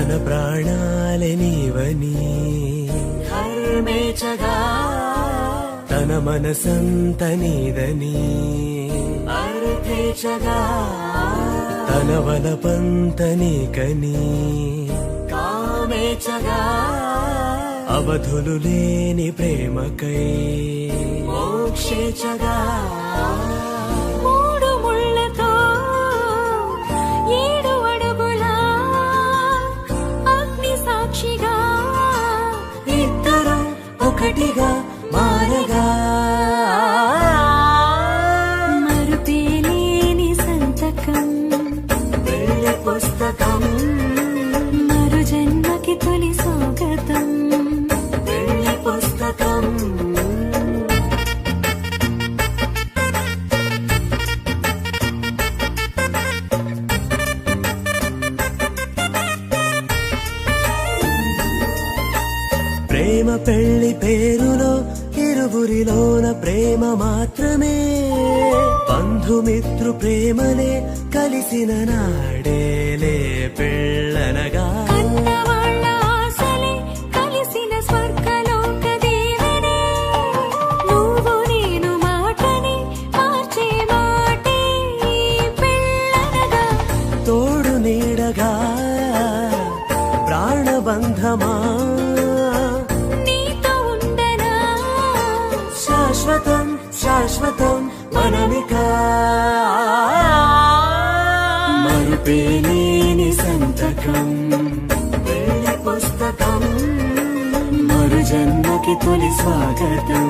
తన ప్రాణాలే నీవని ధర్మేచగా తన మనసంత నీదని అర్థేచగా తన వలపంత నీకని కామేచగా అవధులు లేని ప్రేమకై మోక్షేచగా మూడు ముళ్ళతో 7 అడుగుల అగ్ని సాక్షిగా ఇద్దరం ఒకటిగా మారగా మరుపేలేని సంతకం పెళ్లి పుస్తకం మరు జన్మకి తొలి స్వాగతం పెళ్లి పుస్తకం ప్రేమ పెళ్లి పేరులో ఇరువురిలోన ప్రేమ మాత్రమే బంధుమిత్రు ప్రేమలే కలిసిన నాడేలే పెళ్ళనగా కన్నవాళ్ళ ఆశలే కలిసిన స్వర్గలోక దీవెనే నువ్వు నేను మాటని మార్చే మాటే పెళ్ళనగా తోడు నీడగా ప్రాణబంధమా నీతో ఉండనా శాశ్వతం శాశ్వతం మనమికా మరుపేలేని సంతకం పెళ్లి పుస్తకం మరు జన్మకి తొలి స్వాగతం